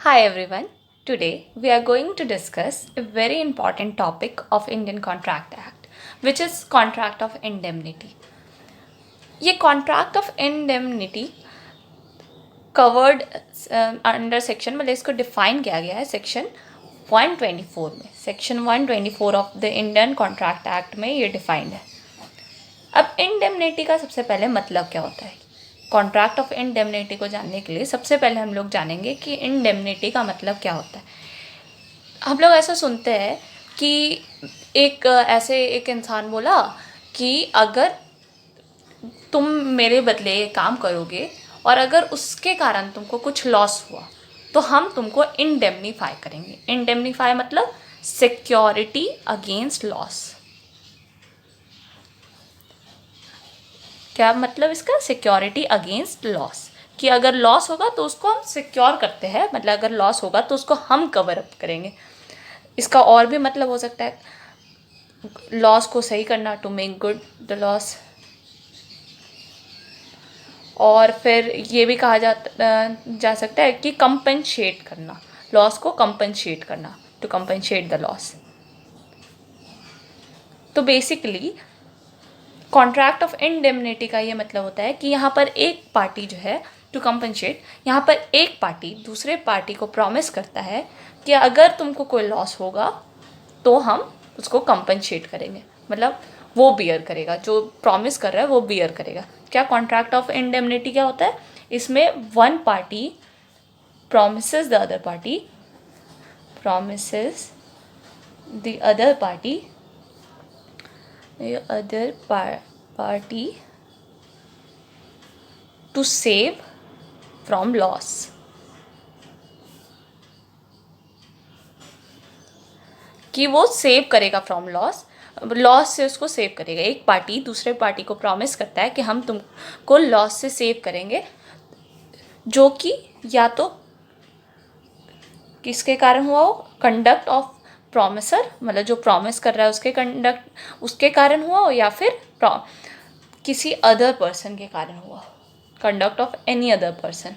Hi everyone. Today we are going to discuss a very important topic of Indian Contract Act, which is Contract of Indemnity. ये Contract of Indemnity covered under section मतलब इसको define किया गया है section 124 में. Section 124 of the Indian contract act में ये defined है. अब इंडेमनिटी का सबसे पहले मतलब क्या होता है. कॉन्ट्रैक्ट ऑफ इंडेमनिटी को जानने के लिए सबसे पहले हम लोग जानेंगे कि इंडेमनिटी का मतलब क्या होता है. हम लोग ऐसा सुनते हैं कि एक इंसान बोला कि अगर तुम मेरे बदले ये काम करोगे और अगर उसके कारण तुमको कुछ लॉस हुआ तो हम तुमको इंडेमनीफाई करेंगे. इंडेमनीफाई मतलब सिक्योरिटी अगेंस्ट लॉस. क्या मतलब इसका? सिक्योरिटी अगेंस्ट लॉस, कि अगर लॉस होगा तो उसको हम सिक्योर करते हैं, मतलब अगर लॉस होगा तो उसको हम कवर अप करेंगे. इसका और भी मतलब हो सकता है लॉस को सही करना, to make good the loss. और फिर ये भी कहा जा सकता है कि कंपनशेट करना, लॉस को कंपनशेट करना, टू कंपनशेट द लॉस. तो बेसिकली कॉन्ट्रैक्ट ऑफ इंडेमनिटी का ये मतलब होता है कि यहाँ पर एक पार्टी जो है टू कंपनशेट, यहाँ पर एक पार्टी दूसरे पार्टी को प्रॉमिस करता है कि अगर तुमको कोई लॉस होगा तो हम उसको कंपनशेट करेंगे. मतलब वो बियर करेगा, जो प्रॉमिस कर रहा है वो बियर करेगा. क्या कॉन्ट्रैक्ट ऑफ इंडेमनिटी क्या होता है? इसमें one party promises the other party to save from loss. कि वो सेव करेगा फ्रॉम लॉस, लॉस से उसको सेव करेगा. एक पार्टी दूसरे पार्टी को प्रॉमिस करता है कि हम तुमको लॉस से सेव करेंगे, जो कि या तो किसके कारण हुआ हो, कंडक्ट ऑफ प्रॉमिसर, मतलब जो प्रॉमिस कर रहा है उसके कारण हुआ हो, या फिर किसी अदर पर्सन के कारण हुआ हो. Conduct of any other person.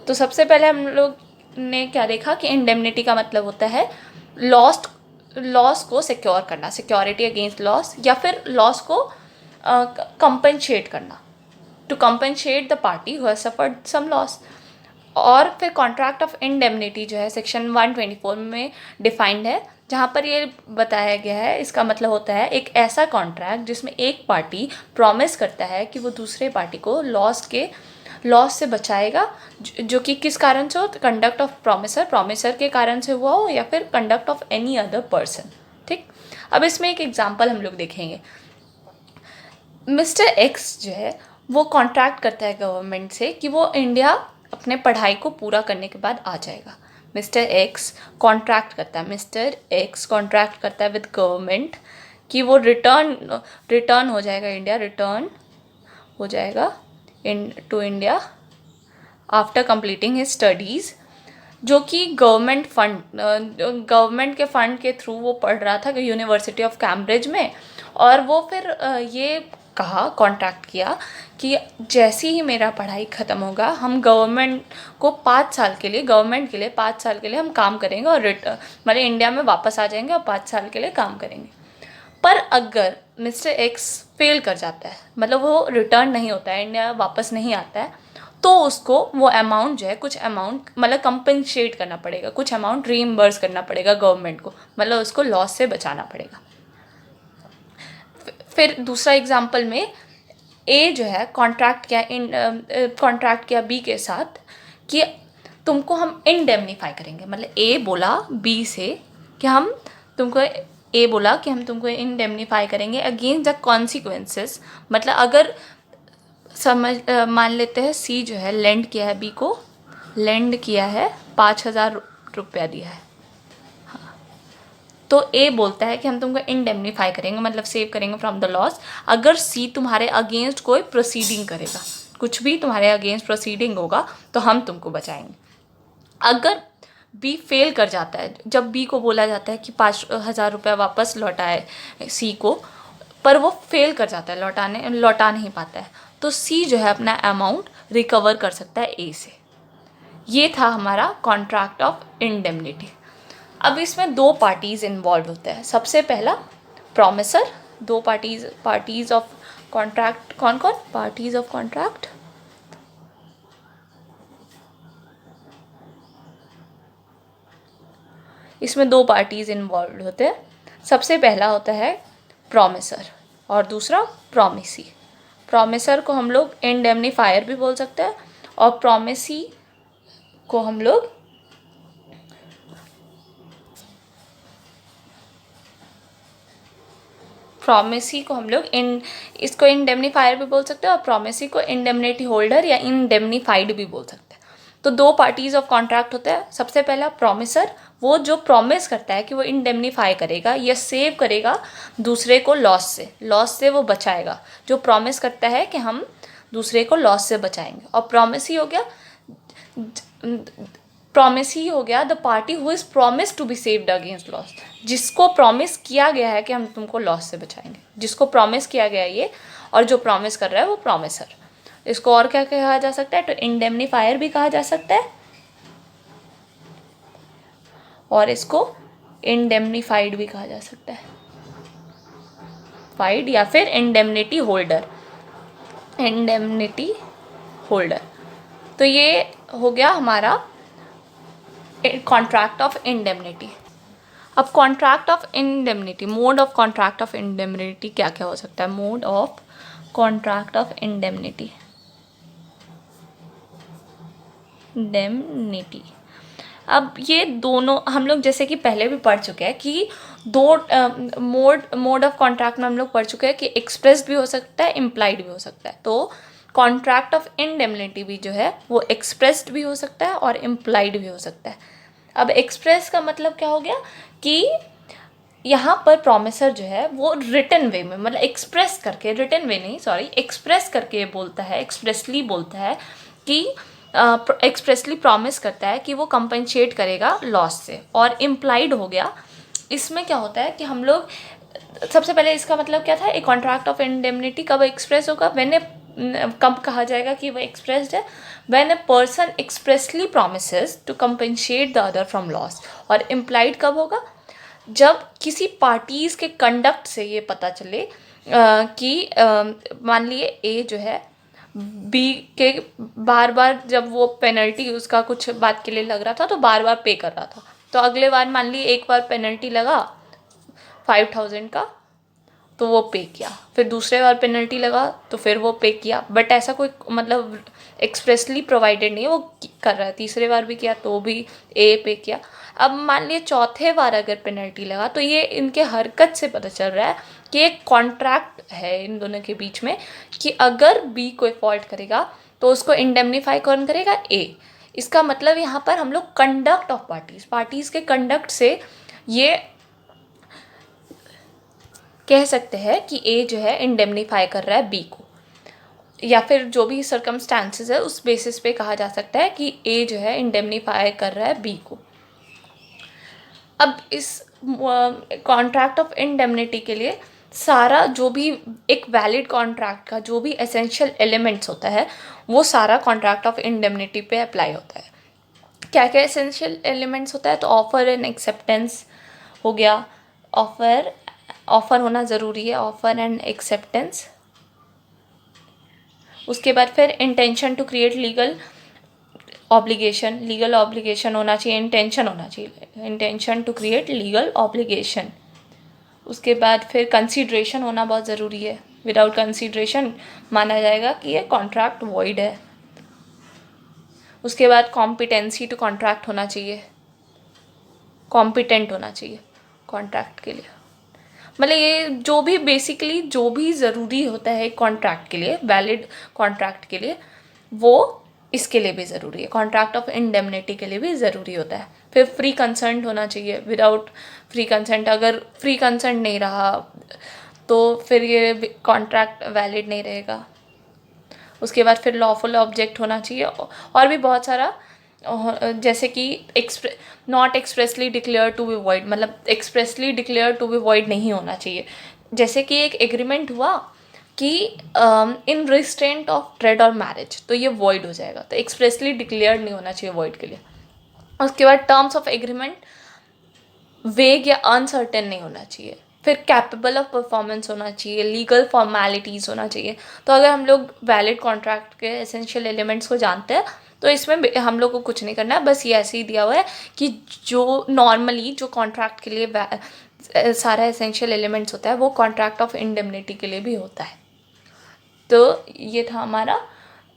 तो सबसे पहले हम लोग ने क्या देखा कि इंडेमनिटी का मतलब होता है लॉस को सिक्योर करना, सिक्योरिटी अगेंस्ट लॉस, या फिर लॉस को कंपनशेट करना, to compensate the party who has suffered some loss. और फिर कॉन्ट्रैक्ट ऑफ इंडेमनिटी जो है सेक्शन 124 में डिफाइंड है, जहाँ पर ये बताया गया है. इसका मतलब होता है एक ऐसा कॉन्ट्रैक्ट जिसमें एक पार्टी प्रॉमिस करता है कि वो दूसरे पार्टी को लॉस से बचाएगा, जो कि किस कारण से हो, कंडक्ट ऑफ प्रॉमिसर के कारण से हुआ हो, या फिर conduct of any other person. ठीक. अब इसमें एक एग्जांपल हम लोग देखेंगे. मिस्टर एक्स जो है वो कॉन्ट्रैक्ट करता है गवर्नमेंट से कि वो इंडिया अपने पढ़ाई को पूरा करने के बाद आ जाएगा. मिस्टर एक्स कॉन्ट्रैक्ट करता है विद गवर्नमेंट कि वो रिटर्न हो जाएगा इंडिया, रिटर्न हो जाएगा to India after completing his studies, जो कि गवर्नमेंट के फंड के थ्रू वो पढ़ रहा था यूनिवर्सिटी ऑफ कैम्ब्रिज में. और वो फिर ये कॉन्ट्रैक्ट किया कि जैसे ही मेरा पढ़ाई ख़त्म होगा हम गवर्नमेंट के लिए 5 साल के लिए हम काम करेंगे और मतलब इंडिया में वापस आ जाएंगे और 5 साल के लिए काम करेंगे. पर अगर मिस्टर एक्स फेल कर जाता है, मतलब वो रिटर्न नहीं होता है, इंडिया वापस नहीं आता है, तो उसको वो अमाउंट जो है, कुछ अमाउंट मतलब कंपनशेट करना पड़ेगा, कुछ अमाउंट रीइम्बर्स करना पड़ेगा गवर्नमेंट को, मतलब उसको लॉस से बचाना पड़ेगा. फिर दूसरा एग्जांपल में ए जो है कॉन्ट्रैक्ट किया बी के साथ कि तुमको हम इंडेमनीफाई करेंगे. मतलब ए बोला बी से कि हम तुमको इंडेमनीफाई करेंगे अगेंस्ट द कॉन्सिक्वेंसेस. मतलब अगर मान लेते हैं सी जो है लेंड किया है बी को, लेंड किया है 5,000 रुपया दिया है. तो ए बोलता है कि हम तुमको इंडेमनीफाई करेंगे, मतलब सेव करेंगे फ्रॉम द लॉस, अगर सी तुम्हारे अगेंस्ट कोई प्रोसीडिंग करेगा, कुछ भी तुम्हारे अगेंस्ट प्रोसीडिंग होगा तो हम तुमको बचाएंगे. अगर बी फेल कर जाता है, जब बी को बोला जाता है कि 5,000 रुपया वापस लौटाए सी को, पर वो फेल कर जाता है, लौटा नहीं पाता है, तो सी जो है अपना अमाउंट रिकवर कर सकता है ए से। ये था हमारा कॉन्ट्रैक्ट ऑफ इंडेमनिटी। अब इसमें दो पार्टीज इन्वॉल्व होते हैं। सबसे पहला प्रॉमिसर, दो पार्टीज ऑफ कॉन्ट्रैक्ट। कौन कौन पार्टीज ऑफ कॉन्ट्रैक्ट? इसमें दो पार्टीज इन्वॉल्व होते हैं। सबसे पहला होता है प्रॉमिसर और दूसरा प्रॉमिसी। प्रॉमिसर को हम लोग इंडेमनीफायर भी बोल सकते हैं और प्रॉमिसी को हम लोग इसको इंडेमनीफायर भी बोल सकते हैं और प्रॉमिसी को इंडेमनिटी होल्डर या इंडेमनीफाइड भी बोल सकते हैं। तो दो पार्टीज ऑफ कॉन्ट्रैक्ट होते हैं। सबसे पहला प्रॉमिसर, वो जो प्रॉमिस करता है कि वो इंडेमनीफाई करेगा या सेव करेगा दूसरे को लॉस से वो बचाएगा। जो प्रॉमिस करता है कि हम दूसरे को लॉस से बचाएंगे। और प्रॉमिसी हो गया the party who is promised to be saved against loss. जिसको प्रॉमिस किया गया है कि हम तुमको लॉस से बचाएंगे, जिसको प्रॉमिस किया गया है ये, और जो प्रॉमिस कर रहा है वो प्रॉमिसर। इसको और क्या कहा जा सकता है? तो इंडेमनीफायर भी कहा जा सकता है और इसको इंडेमनीफाइड भी कहा जा सकता है, फाइड या फिर इंडेमनिटी होल्डर। तो ये हो गया हमारा कॉन्ट्रैक्ट ऑफ इंडेमनिटी। अब contract of indemnity, mode of contract of indemnity क्या क्या हो सकता है? Mode of contract of indemnity. अब ये दोनों हम लोग जैसे कि पहले भी पढ़ चुके हैं कि दो मोड ऑफ कॉन्ट्रैक्ट में हम लोग पढ़ चुके हैं कि एक्सप्रेस्ड भी हो सकता है, इम्प्लाइड भी हो सकता है। तो कॉन्ट्रैक्ट ऑफ इंडेमनिटी भी जो है वो एक्सप्रेस्ड भी हो सकता है और इम्प्लाइड भी हो सकता है। अब एक्सप्रेस का मतलब क्या हो गया कि यहाँ पर प्रॉमिसर जो है वो रिटन वे में, मतलब एक्सप्रेस करके, रिटन वे नहीं सॉरी, एक्सप्रेस करके बोलता है, एक्सप्रेसली बोलता है कि एक्सप्रेसली प्रॉमिस करता है कि वो कंपनसेट करेगा लॉस से। और इम्प्लाइड हो गया, इसमें क्या होता है कि हम लोग सबसे पहले इसका मतलब क्या था? एक कॉन्ट्रैक्ट ऑफ इंडेमनिटी कब एक्सप्रेस होगा? कब कहा जाएगा कि वो एक्सप्रेस्ड है? When a person expressly promises to compensate the other from loss. और इम्प्लाइड कब होगा? जब किसी पार्टीज के कंडक्ट से ये पता चले कि मान लिए ए जो है बी के बार बार, जब वो पेनल्टी उसका कुछ बात के लिए लग रहा था तो बार बार पे कर रहा था, तो अगले बार मान लिए एक बार पेनल्टी लगा 5000 का तो वो पे किया, फिर दूसरे बार पेनल्टी लगा तो फिर वो पे किया। बट ऐसा कोई मतलब एक्सप्रेसली प्रोवाइडेड नहीं है, वो कर रहा है। तीसरे बार भी किया तो भी ए पे किया। अब मान लिए चौथे बार अगर पेनल्टी लगा तो ये इनके हरकत से पता चल रहा है कि एक कॉन्ट्रैक्ट है इन दोनों के बीच में कि अगर बी कोई फॉल्ट करेगा तो उसको इंडेमनीफाई कौन करेगा? ए। इसका मतलब यहाँ पर हम लोग कंडक्ट ऑफ पार्टीज़ के कंडक्ट से ये कह सकते हैं कि ए जो है इंडेमनीफाई कर रहा है बी को, या फिर जो भी सर्कमस्टांसेस है उस बेसिस पे कहा जा सकता है कि ए जो है इंडेमनीफाई कर रहा है बी को। अब इस कॉन्ट्रैक्ट ऑफ इंडेमनिटी के लिए सारा जो भी एक वैलिड कॉन्ट्रैक्ट का जो भी एसेंशियल एलिमेंट्स होता है वो सारा कॉन्ट्रैक्ट ऑफ इंडेमनिटी पे अप्लाई होता है। क्या क्या एसेंशियल एलिमेंट्स होता है? तो ऑफर एंड एक्सेप्टेंस हो गया। ऑफर होना ज़रूरी है, ऑफर एंड एक्सेप्टेंस। उसके बाद फिर intention to create legal obligation होना चाहिए, इंटेंशन होना चाहिए, intention to create legal obligation. उसके बाद फिर कंसीडरेशन होना बहुत ज़रूरी है। विदाउट कंसीडरेशन माना जाएगा कि ये कॉन्ट्रैक्ट वॉइड है। उसके बाद कॉम्पिटेंसी टू कॉन्ट्रैक्ट होना चाहिए, कॉम्पिटेंट होना चाहिए कॉन्ट्रैक्ट के लिए। मतलब ये जो भी बेसिकली जो भी ज़रूरी होता है कॉन्ट्रैक्ट के लिए, वैलिड कॉन्ट्रैक्ट के लिए, वो इसके लिए भी ज़रूरी है। कॉन्ट्रैक्ट ऑफ इंडेमनिटी के लिए भी ज़रूरी होता है। फिर फ्री कंसेंट होना चाहिए। विदाउट फ्री कंसेंट, अगर फ्री कंसेंट नहीं रहा तो फिर ये कॉन्ट्रैक्ट वैलिड नहीं रहेगा। उसके बाद फिर लॉफुल ऑब्जेक्ट होना चाहिए और भी बहुत सारा, जैसे कि not expressly declare to be void, मतलब expressly declare to be void नहीं होना चाहिए। जैसे कि एक एग्रीमेंट हुआ कि इन रिस्ट्रेंट ऑफ ट्रेड और मैरिज, तो ये वॉइड हो जाएगा, तो एक्सप्रेसली डिक्लेयर्ड नहीं होना चाहिए वॉइड के लिए। उसके बाद टर्म्स ऑफ एग्रीमेंट वेग या अनसर्टेन नहीं होना चाहिए। फिर कैपेबल ऑफ परफॉर्मेंस होना चाहिए, लीगल फॉर्मेलिटीज़ होना चाहिए। तो अगर हम लोग वैलिड कॉन्ट्रैक्ट के एसेंशियल एलिमेंट्स को जानते हैं तो इसमें हम लोग को कुछ नहीं करना है, बस ये ऐसे ही दिया हुआ है कि जो नॉर्मली जो कॉन्ट्रैक्ट के लिए सारा एसेंशियल एलिमेंट्स होता है वो कॉन्ट्रैक्ट ऑफ इंडेमनिटी के लिए भी होता है। तो ये था हमारा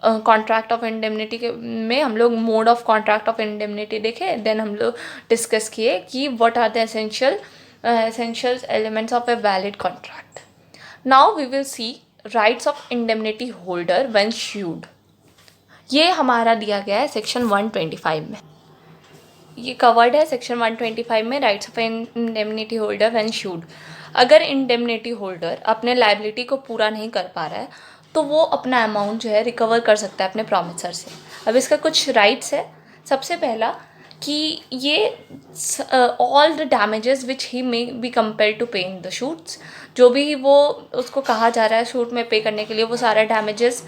कॉन्ट्रैक्ट ऑफ इंडेमनिटी के में हम लोग mode of contract of indemnity देखे, देन हम लोग डिस्कस किए कि what are the essential elements of a valid contract. Now we will see rights of indemnity holder when sued. ये हमारा दिया गया है सेक्शन 125 में, ये कवर्ड है सेक्शन 125 में, rights of indemnity holder when sued. अगर इंडेमनिटी होल्डर अपने लाइबिलिटी को पूरा नहीं कर पा रहा है तो वो अपना अमाउंट जो है रिकवर कर सकता है अपने प्रॉमिसर से। अब इसका कुछ राइट्स है। सबसे पहला कि ये all the damages which he may be compare to pay in the shoots, जो भी वो उसको कहा जा रहा है शूट में पे करने के लिए, वो सारा डैमेजेस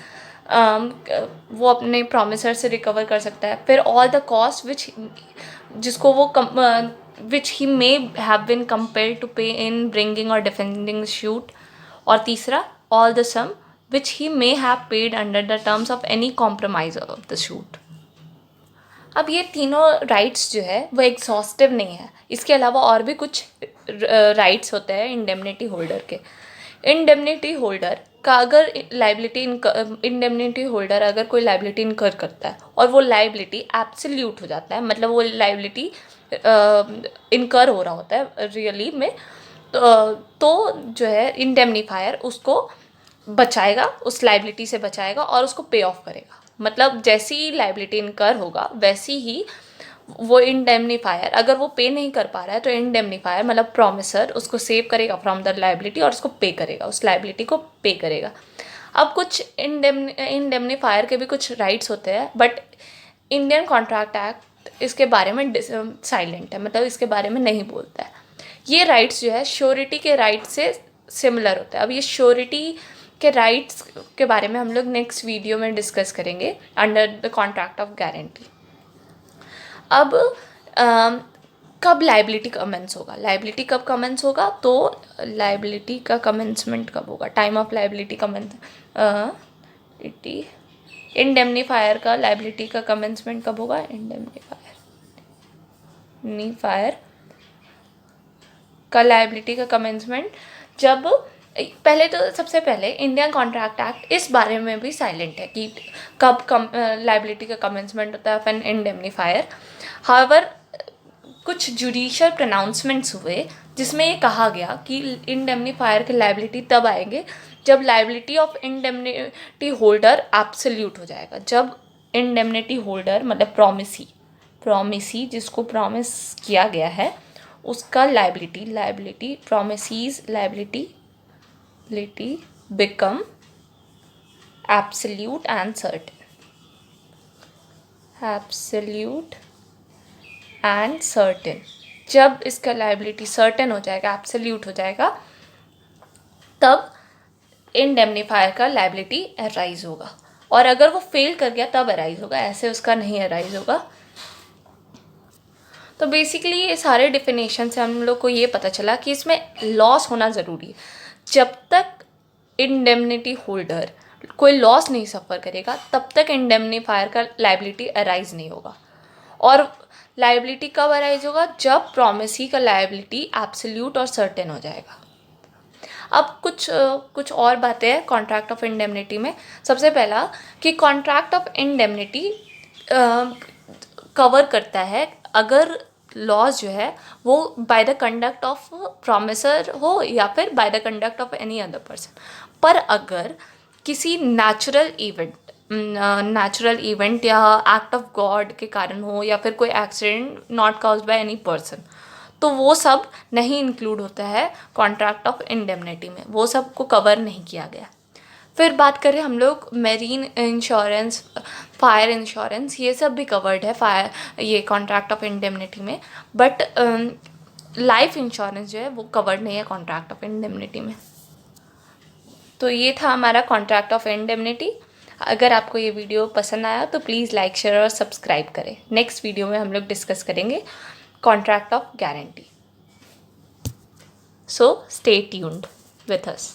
वो अपने प्रॉमिसर से रिकवर कर सकता है। फिर ऑल द कॉस्ट विच जिसको वो which he may have been compelled to pay in bringing और डिफेंडिंग शूट। और तीसरा all the sum which he may have paid under the terms of any compromise of the suit. अब ये तीनों rights जो है वो एग्जॉस्टिव नहीं है, इसके अलावा और भी कुछ राइट्स होते हैं इंडेमनिटी होल्डर के। इंडेमनिटी होल्डर का अगर इंडेमनिटी होल्डर अगर कोई लाइबिलिटी इनकर करता है और वो लाइबिलिटी एब्सोल्यूट हो जाता है, मतलब वो लाइबिलिटी इनकर हो रहा होता है रियली में, तो जो है इंडेमनीफायर उसको बचाएगा, उस लाइबिलिटी से बचाएगा और उसको पे ऑफ करेगा। मतलब जैसी ही लाइबिलिटी इनकर होगा वैसी ही वो इंडेमनीफायर, अगर वो पे नहीं कर पा रहा है तो इंडेमनीफायर मतलब प्रॉमिसर उसको सेव करेगा फ्रॉम द लाइबिलिटी और उसको पे करेगा, उस लाइबिलिटी को पे करेगा। अब कुछ इंडेमनीफायर के भी कुछ राइट्स होते हैं, बट इंडियन कॉन्ट्रैक्ट एक्ट इसके बारे में साइलेंट है, मतलब इसके बारे में नहीं बोलता है। ये राइट्स जो है श्योरिटी के राइट से सिमिलर होता है। अब ये श्योरिटी के राइट्स के बारे में हम लोग नेक्स्ट वीडियो में डिस्कस करेंगे under the contract of guarantee. अब कब लाइबिलिटी कमेंस होगा, लाइबिलिटी कब कमेंस होगा, तो लाइबिलिटी का कमेंसमेंट कब होगा, time of liability commence indemnifier का लाइबिलिटी का कमेंसमेंट कब होगा, इंडेमनीफायर का लाइबिलिटी का कमेंसमेंट जब पहले तो सबसे पहले इंडियन कॉन्ट्रैक्ट एक्ट इस बारे में भी साइलेंट है कि कब लाइबिलिटी का कमेंसमेंट होता है ऑफ एन इंडेमनीफायर। हाउएवर कुछ जुडिशियल प्रोनाउंसमेंट्स हुए जिसमें ये कहा गया कि इंडेमनीफायर के लाइबिलिटी तब आएंगे जब liability of indemnity holder absolute हो जाएगा। जब इंडेमनिटी होल्डर मतलब प्रॉमिसी जिसको प्रॉमिस किया गया है उसका liability promisee's liability become absolute and certain, जब इसका लाइबिलिटी सर्टेन हो जाएगा, एब्सोल्यूट हो जाएगा, तब इंडेमनीफायर का लाइबिलिटी अराइज होगा। और अगर वो फेल कर गया तब अराइज होगा, ऐसे उसका नहीं अराइज होगा। तो बेसिकली ये सारे डिफिनेशन से हम लोग को ये पता चला कि इसमें लॉस होना ज़रूरी है। जब तक इंडेमनिटी होल्डर कोई लॉस नहीं सफ़र करेगा तब तक इंडेमनीफायर का लाइबिलिटी अराइज नहीं होगा। और लाइबिलिटी कब अराइज होगा, जब प्रॉमिसी का लाइबिलिटी एब्सोल्यूट और सर्टेन हो जाएगा। अब कुछ और बातें हैं कॉन्ट्रैक्ट ऑफ इंडेमनिटी में। सबसे पहला कि कॉन्ट्रैक्ट ऑफ इंडेमनिटी कवर करता है अगर लॉस जो है वो by the conduct of promiser हो या फिर by the conduct of any other person. पर अगर किसी नेचुरल इवेंट या एक्ट ऑफ गॉड के कारण हो या फिर कोई accident not caused by any person, तो वो सब नहीं इंक्लूड होता है कॉन्ट्रैक्ट ऑफ इंडेमनिटी में, वो सब को कवर नहीं किया गया। फिर बात करें हम लोग मेरीन इंश्योरेंस, फायर इंश्योरेंस, ये सब भी कवर्ड है ये कॉन्ट्रैक्ट ऑफ इंडेमनिटी में, बट लाइफ इंश्योरेंस जो है वो कवर्ड नहीं है कॉन्ट्रैक्ट ऑफ इंडेमनिटी में। तो ये था हमारा कॉन्ट्रैक्ट ऑफ इंडेमनिटी। अगर आपको ये वीडियो पसंद आया तो प्लीज़ लाइक, शेयर और सब्सक्राइब करें। नेक्स्ट वीडियो में हम लोग डिस्कस करेंगे contract of guarantee. So stay tuned with us.